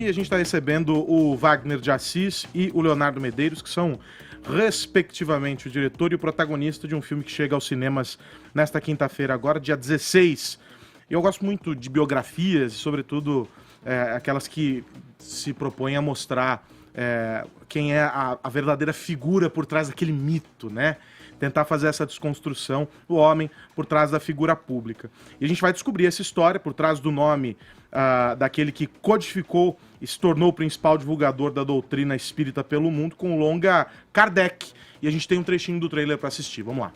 E a gente está recebendo o Wagner de Assis e o Leonardo Medeiros, que são, respectivamente, o diretor e o protagonista de um filme que chega aos cinemas nesta quinta-feira, agora, dia 16. E eu gosto muito de biografias, sobretudo aquelas que se propõem a mostrar quem é a verdadeira figura por trás daquele mito, né? Tentar fazer essa desconstrução do homem por trás da figura pública. E a gente vai descobrir essa história por trás do nome daquele que codificou e se tornou o principal divulgador da doutrina espírita pelo mundo, com o longa Kardec. E a gente tem um trechinho do trailer para assistir. Vamos lá.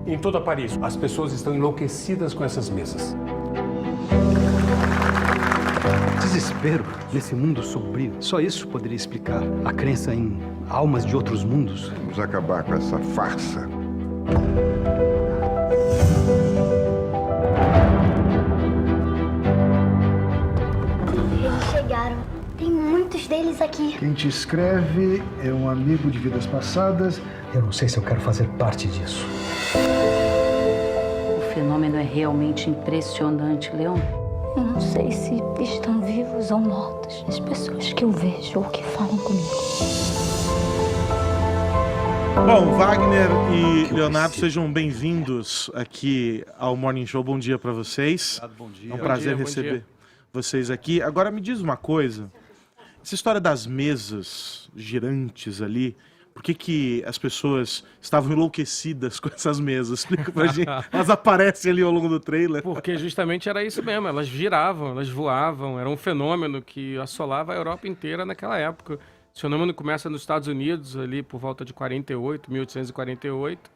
Em toda Paris, as pessoas estão enlouquecidas com essas mesas. Desespero nesse mundo sombrio. Só isso poderia explicar a crença em almas de outros mundos. Vamos acabar com essa farsa. Eles chegaram. Tem muitos deles aqui. Quem te escreve é um amigo de vidas passadas. Eu não sei se eu quero fazer parte disso. O fenômeno é realmente impressionante, Leon. Eu não sei se estão vivos ou mortos. As pessoas que eu vejo ou que falam comigo. Bom, Wagner e Leonardo, sejam bem-vindos aqui ao Morning Show. Bom dia para vocês. Bom dia. É um prazer receber vocês aqui. Agora me diz uma coisa. Essa história das mesas girantes ali, por que as pessoas estavam enlouquecidas com essas mesas? Explica pra gente. Elas aparecem ali ao longo do trailer. Porque justamente era isso mesmo, elas giravam, elas voavam, era um fenômeno que assolava a Europa inteira naquela época. Esse fenômeno começa nos Estados Unidos, ali por volta de 1848,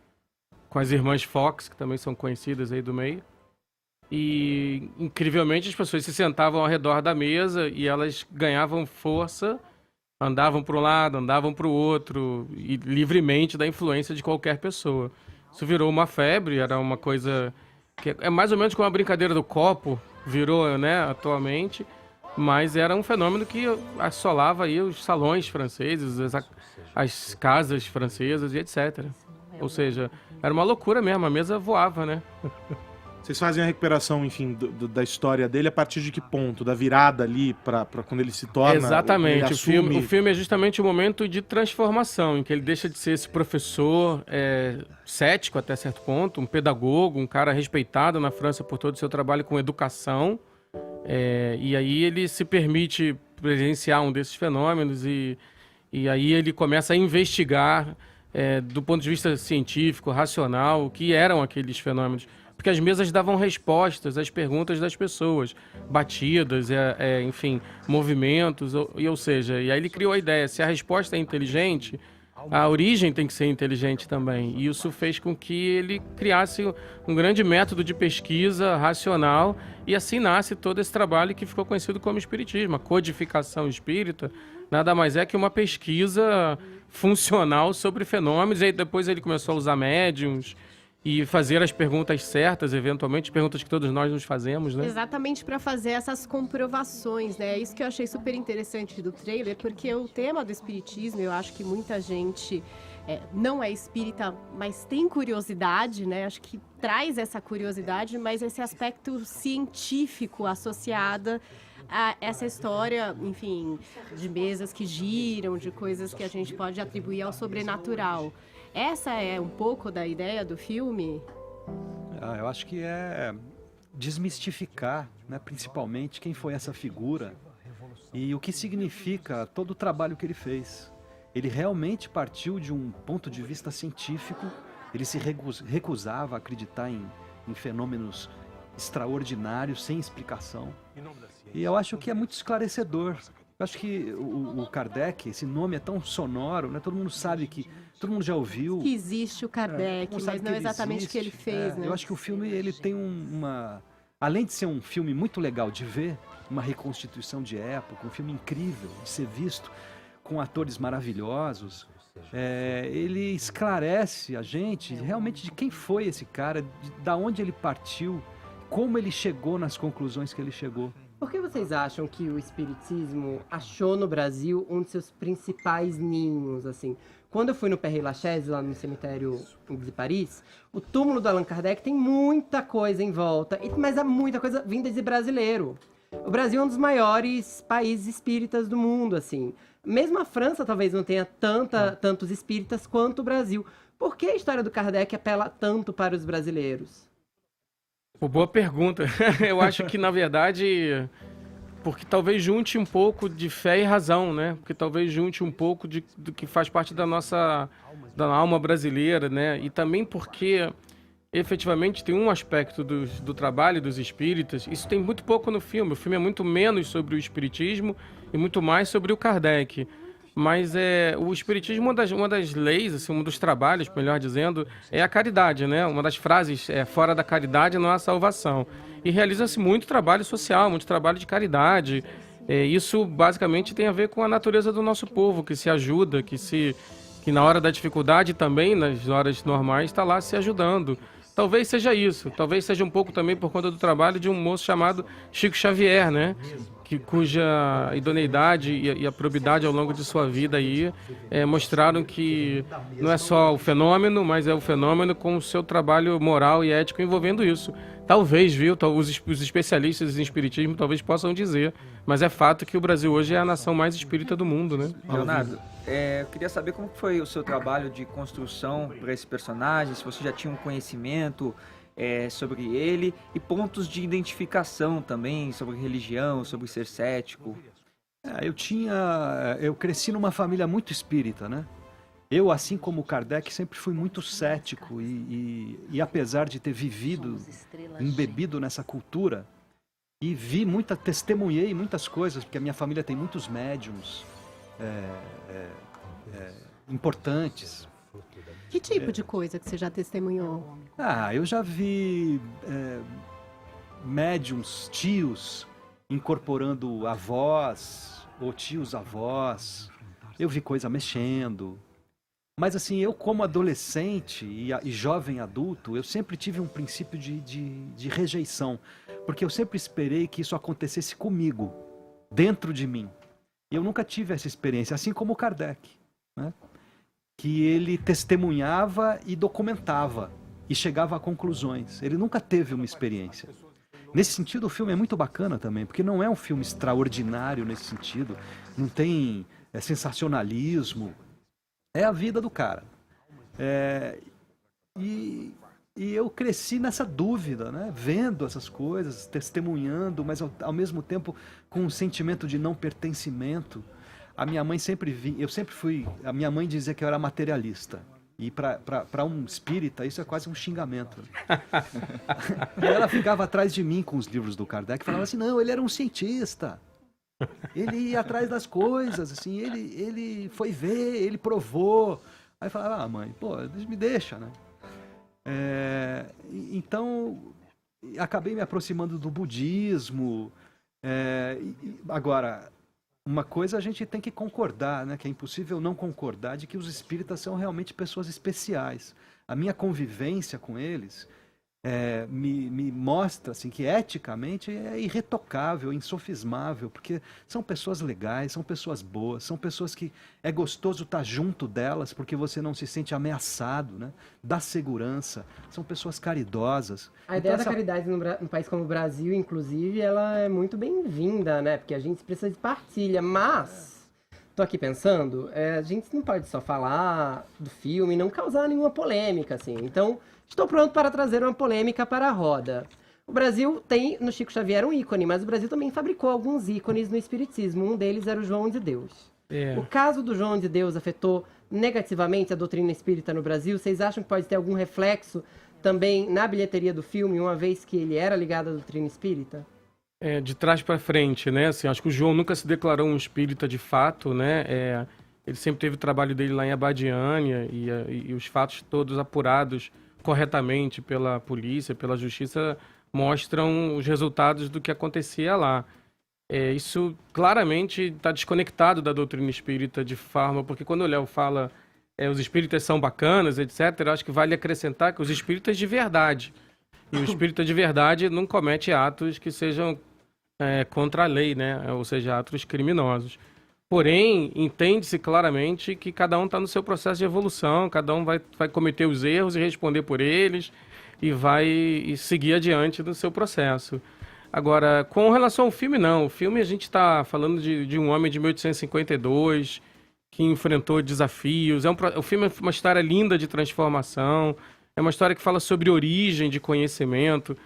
com as irmãs Fox, que também são conhecidas aí do meio. E, incrivelmente, as pessoas se sentavam ao redor da mesa e elas ganhavam força, andavam para um lado, andavam para o outro, e livremente da influência de qualquer pessoa. Isso virou uma febre, era uma coisa que é mais ou menos como a brincadeira do copo, virou, né, atualmente, mas era um fenômeno que assolava aí os salões franceses, as casas francesas e etc. Ou seja, era uma loucura mesmo, a mesa voava, né? Vocês fazem a recuperação, enfim, da história dele a partir de que ponto? Da virada ali para quando ele se torna... Exatamente. Ele o filme é justamente o momento de transformação, em que ele deixa de ser esse professor cético até certo ponto, um pedagogo, um cara respeitado na França por todo o seu trabalho com educação. E aí ele se permite presenciar um desses fenômenos e aí ele começa a investigar do ponto de vista científico, racional, o que eram aqueles fenômenos. Porque as mesas davam respostas às perguntas das pessoas, batidas, enfim, movimentos, ou seja, e aí ele criou a ideia, se a resposta é inteligente, a origem tem que ser inteligente também. E isso fez com que ele criasse um grande método de pesquisa racional e assim nasce todo esse trabalho que ficou conhecido como espiritismo. A codificação espírita nada mais é que uma pesquisa funcional sobre fenômenos, e aí depois ele começou a usar médiums e fazer as perguntas certas, eventualmente, perguntas que todos nós nos fazemos, né? Exatamente, para fazer essas comprovações, né? Isso que eu achei super interessante do trailer, porque o tema do espiritismo, eu acho que muita gente não é espírita, mas tem curiosidade, né? Acho que traz essa curiosidade, mas esse aspecto científico associado a essa história, enfim, de mesas que giram, de coisas que a gente pode atribuir ao sobrenatural. Essa é um pouco da ideia do filme? Eu acho que é desmistificar, né, principalmente, quem foi essa figura e o que significa todo o trabalho que ele fez. Ele realmente partiu de um ponto de vista científico, ele se recusava a acreditar em fenômenos extraordinários, sem explicação. E eu acho que é muito esclarecedor. Eu acho que o Kardec, esse nome é tão sonoro, né? Todo mundo sabe que... Todo mundo já ouviu... Que existe o Kardec, mas não exatamente o que ele fez, né? Eu acho que o filme, ele tem além de ser um filme muito legal de ver, uma reconstituição de época, um filme incrível de ser visto, com atores maravilhosos, ele esclarece a gente realmente de quem foi esse cara, da onde ele partiu, como ele chegou nas conclusões que ele chegou. Por que vocês acham que o espiritismo achou no Brasil um de seus principais ninhos, assim? quando eu fui no Père Lachaise, lá no cemitério de Paris, o túmulo do Allan Kardec tem muita coisa em volta, mas há muita coisa vinda de brasileiro. O Brasil é um dos maiores países espíritas do mundo, assim. Mesmo a França talvez não tenha tantos espíritas quanto o Brasil. Por que a história do Kardec apela tanto para os brasileiros? Pô, boa pergunta. Eu acho que, na verdade, porque talvez junte um pouco de fé e razão, né? Porque talvez junte um pouco do que faz parte da nossa da alma brasileira, né? E também porque, efetivamente, tem um aspecto do trabalho dos espíritas. Isso tem muito pouco no filme. O filme é muito menos sobre o espiritismo e muito mais sobre o Kardec. Mas o espiritismo, uma das leis, assim, um dos trabalhos, melhor dizendo, é a caridade, né? Uma das frases é fora da caridade não há salvação. E realiza-se muito trabalho social, muito trabalho de caridade. Isso basicamente tem a ver com a natureza do nosso povo, que se ajuda, que na hora da dificuldade também, nas horas normais, está lá se ajudando. Talvez seja isso, talvez seja um pouco também por conta do trabalho de um moço chamado Chico Xavier, né? Cuja idoneidade e a probidade ao longo de sua vida aí mostraram que não é só o fenômeno, mas é o fenômeno com o seu trabalho moral e ético envolvendo isso. Talvez, viu, os especialistas em espiritismo talvez possam dizer, mas é fato que o Brasil hoje é a nação mais espírita do mundo, né? Leonardo, eu queria saber como foi o seu trabalho de construção para esse personagem, se você já tinha um conhecimento sobre ele e pontos de identificação também sobre religião, sobre ser cético. Eu cresci numa família muito espírita, né? Eu, assim como o Kardec, sempre fui muito cético e apesar de ter vivido, embebido nessa cultura e testemunhei muitas coisas, porque a minha família tem muitos médiums importantes. Que tipo de coisa que você já testemunhou? Eu já vi médiums, tios, incorporando avós ou tios-avós. Eu vi coisa mexendo. Mas assim, eu como adolescente e jovem adulto, eu sempre tive um princípio de rejeição. Porque eu sempre esperei que isso acontecesse comigo, dentro de mim. E eu nunca tive essa experiência, assim como o Kardec, né? Que ele testemunhava e documentava e chegava a conclusões. Ele nunca teve uma experiência. Nesse sentido, o filme é muito bacana também, porque não é um filme extraordinário nesse sentido, não tem sensacionalismo, é a vida do cara. E eu cresci nessa dúvida, né? Vendo essas coisas, testemunhando, mas ao mesmo tempo com um sentimento de não pertencimento. A minha mãe a minha mãe dizia que eu era materialista. E para um espírita, isso é quase um xingamento. E ela ficava atrás de mim com os livros do Kardec e falava assim, não, ele era um cientista. Ele ia atrás das coisas, assim, ele foi ver, ele provou. Aí eu falava, mãe, me deixa, né? Então, acabei me aproximando do budismo. Agora, uma coisa a gente tem que concordar, né? Que é impossível não concordar de que os espíritas são realmente pessoas especiais. A minha convivência com eles me mostra assim, que eticamente é irretocável, insofismável, porque são pessoas legais, são pessoas boas, são pessoas que é gostoso estar junto delas, porque você não se sente ameaçado, né? Dá segurança, são pessoas caridosas. A ideia da caridade num país como o Brasil, inclusive, ela é muito bem-vinda, né? Porque a gente precisa de partilha, mas tô aqui pensando, a gente não pode só falar do filme e não causar nenhuma polêmica, assim. Então, estou pronto para trazer uma polêmica para a roda. O Brasil tem, no Chico Xavier, um ícone, mas o Brasil também fabricou alguns ícones no espiritismo. Um deles era o João de Deus. O caso do João de Deus afetou negativamente a doutrina espírita no Brasil? Vocês acham que pode ter algum reflexo também na bilheteria do filme, uma vez que ele era ligado à doutrina espírita? De trás para frente, né? Assim, acho que o João nunca se declarou um espírita de fato, né? Ele sempre teve o trabalho dele lá em Abadiânia e os fatos todos apurados corretamente pela polícia, pela justiça, mostram os resultados do que acontecia lá. Isso claramente está desconectado da doutrina espírita de forma, porque quando o Léo fala os espíritas são bacanas, etc., acho que vale acrescentar que os espíritas de verdade. E o espírita de verdade não comete atos que sejam contra a lei, né? Ou seja, atos criminosos. Porém, entende-se claramente que cada um está no seu processo de evolução, cada um vai cometer os erros e responder por eles e vai seguir adiante do seu processo. Agora, com relação ao filme, não. O filme a gente está falando de um homem de 1852 que enfrentou desafios. O filme é uma história linda de transformação, é uma história que fala sobre origem de conhecimento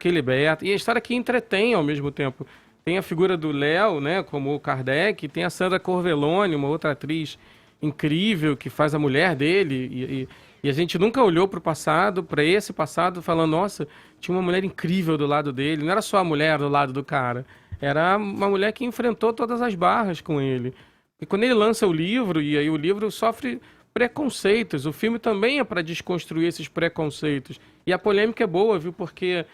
que liberta, e a história que entretém ao mesmo tempo. Tem a figura do Léo, né, como o Kardec, tem a Sandra Corvelloni, uma outra atriz incrível que faz a mulher dele, e a gente nunca olhou para o passado, para esse passado, falando, nossa, tinha uma mulher incrível do lado dele. Não era só a mulher do lado do cara, era uma mulher que enfrentou todas as barras com ele. E quando ele lança o livro, e aí o livro sofre preconceitos, o filme também é para desconstruir esses preconceitos. E a polêmica é boa, viu, porque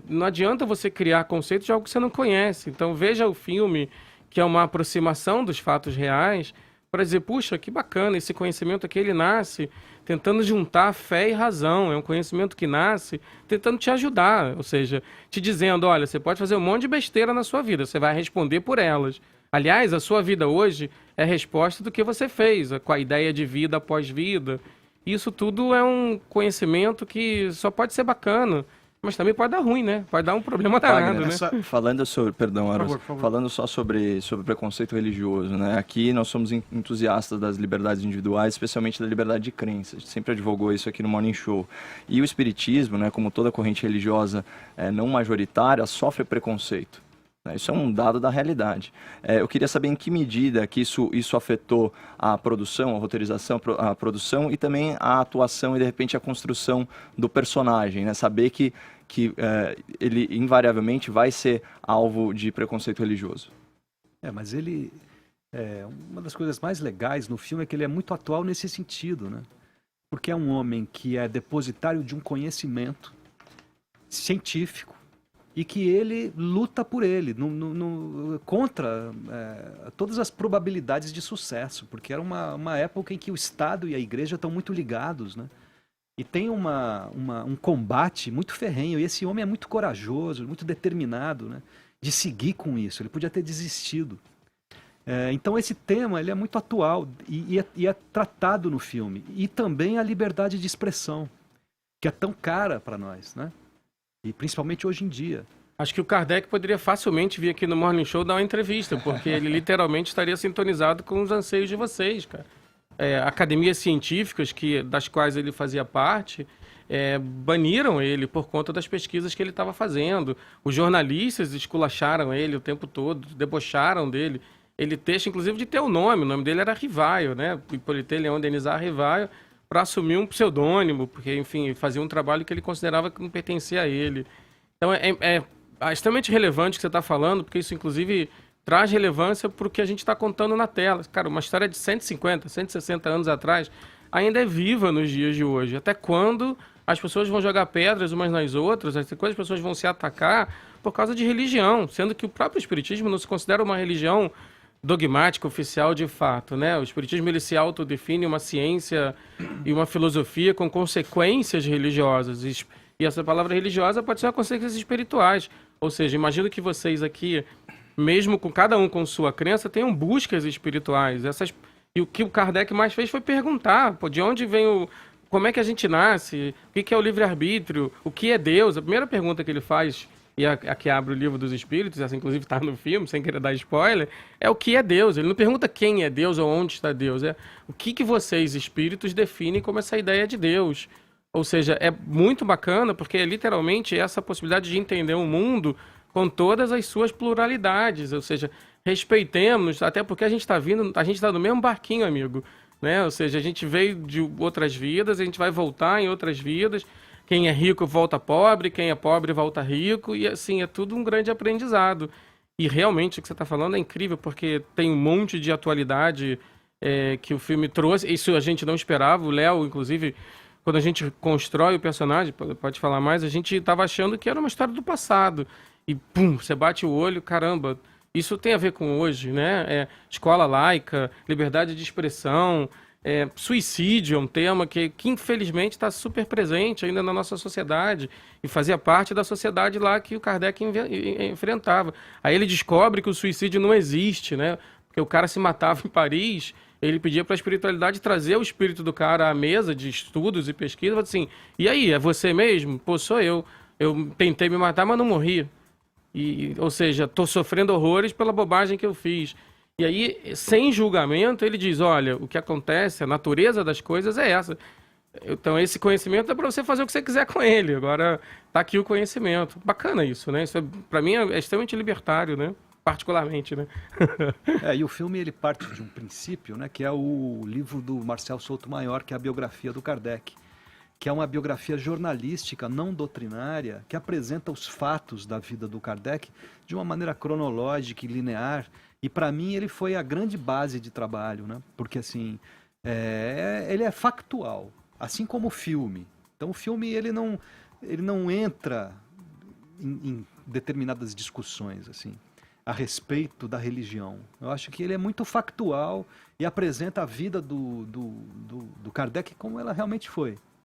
não adianta você criar conceitos de algo que você não conhece. Então veja o filme, que é uma aproximação dos fatos reais, para dizer, puxa, que bacana, esse conhecimento aqui, ele nasce tentando juntar fé e razão. É um conhecimento que nasce tentando te ajudar, ou seja, te dizendo, olha, você pode fazer um monte de besteira na sua vida, você vai responder por elas. Aliás, a sua vida hoje é resposta do que você fez, com a ideia de vida após vida. Isso tudo é um conhecimento que só pode ser bacana, mas também pode dar ruim, né? Pode dar um problema danado, né? Falando sobre, perdão, Aros, por favor. falando só sobre preconceito religioso, né? Aqui nós somos entusiastas das liberdades individuais, especialmente da liberdade de crença. A gente sempre advogou isso aqui no Morning Show. E o espiritismo, né, como toda corrente religiosa não majoritária, sofre preconceito. Isso é um dado da realidade. Eu queria saber em que medida que isso afetou a produção, a roteirização, a produção e também a atuação e, de repente, a construção do personagem, né? Saber que ele, invariavelmente, vai ser alvo de preconceito religioso. Mas ele... uma das coisas mais legais no filme é que ele é muito atual nesse sentido, né? Porque é um homem que é depositário de um conhecimento científico, e que ele luta por ele, contra todas as probabilidades de sucesso, porque era uma época em que o Estado e a Igreja estão muito ligados, né? E tem um combate muito ferrenho, e esse homem é muito corajoso, muito determinado, né, de seguir com isso. Ele podia ter desistido. Então esse tema ele é muito atual e é tratado no filme. E também a liberdade de expressão, que é tão cara para nós, né? E principalmente hoje em dia. Acho que o Kardec poderia facilmente vir aqui no Morning Show dar uma entrevista, porque ele literalmente estaria sintonizado com os anseios de vocês, cara. Academias científicas, das quais ele fazia parte, baniram ele por conta das pesquisas que ele estava fazendo. Os jornalistas esculacharam ele o tempo todo, debocharam dele. Ele deixa, inclusive, de ter o nome dele era Rivaio, né? Hippolyte Léon Denisard Rivaio, para assumir um pseudônimo, porque, enfim, fazia um trabalho que ele considerava que não pertencia a ele. Então, é extremamente relevante o que você está falando, porque isso, inclusive, traz relevância para o que a gente está contando na tela. Cara, uma história de 150, 160 anos atrás ainda é viva nos dias de hoje. Até quando as pessoas vão jogar pedras umas nas outras, até quando as pessoas vão se atacar por causa de religião, sendo que o próprio espiritismo não se considera uma religião dogmática, oficial de fato, né? O espiritismo ele se autodefine uma ciência e uma filosofia com consequências religiosas. E essa palavra religiosa pode ser uma consequências espirituais. Ou seja, imagino que vocês aqui, mesmo com cada um com sua crença, tenham buscas espirituais. E o que o Kardec mais fez foi perguntar, de onde vem como é que a gente nasce, o que é o livre-arbítrio, o que é Deus. A primeira pergunta que ele faz, e a que abre o livro dos espíritos, essa inclusive está no filme, sem querer dar spoiler, é o que é Deus. Ele não pergunta quem é Deus ou onde está Deus, é o que vocês, espíritos, definem como essa ideia de Deus. Ou seja, é muito bacana, porque é literalmente essa possibilidade de entender o mundo com todas as suas pluralidades, ou seja, respeitemos, até porque a gente está no mesmo barquinho, amigo, né? Ou seja, a gente veio de outras vidas, a gente vai voltar em outras vidas. Quem é rico volta pobre, quem é pobre volta rico, e assim, é tudo um grande aprendizado. E realmente o que você está falando é incrível, porque tem um monte de atualidade que o filme trouxe, isso a gente não esperava. O Léo, inclusive, quando a gente constrói o personagem, pode falar mais, a gente estava achando que era uma história do passado. E pum, você bate o olho, caramba, isso tem a ver com hoje, né? Escola laica, liberdade de expressão, suicídio é um tema que infelizmente está super presente ainda na nossa sociedade e fazia parte da sociedade lá que o Kardec enfrentava. Aí ele descobre que o suicídio não existe, né? Porque o cara se matava em Paris, ele pedia para a espiritualidade trazer o espírito do cara à mesa de estudos e pesquisa, assim, e aí, é você mesmo? Pô, sou eu. Eu tentei me matar, mas não morri. Ou seja, estou sofrendo horrores pela bobagem que eu fiz. E aí, sem julgamento, ele diz, olha, o que acontece, a natureza das coisas é essa. Então, esse conhecimento é para você fazer o que você quiser com ele. Agora, tá aqui o conhecimento. Bacana isso, né? Isso, para mim, é extremamente libertário, né? Particularmente, né? E o filme, ele parte de um princípio, né? Que é o livro do Marcel Sotomayor, que é a biografia do Kardec. Que é uma biografia jornalística, não doutrinária, que apresenta os fatos da vida do Kardec de uma maneira cronológica e linear. E, para mim, ele foi a grande base de trabalho, né? Porque, assim, ele é factual, assim como o filme. Então, o filme, ele não entra em determinadas discussões, assim, a respeito da religião. Eu acho que ele é muito factual e apresenta a vida do Kardec como ela realmente foi.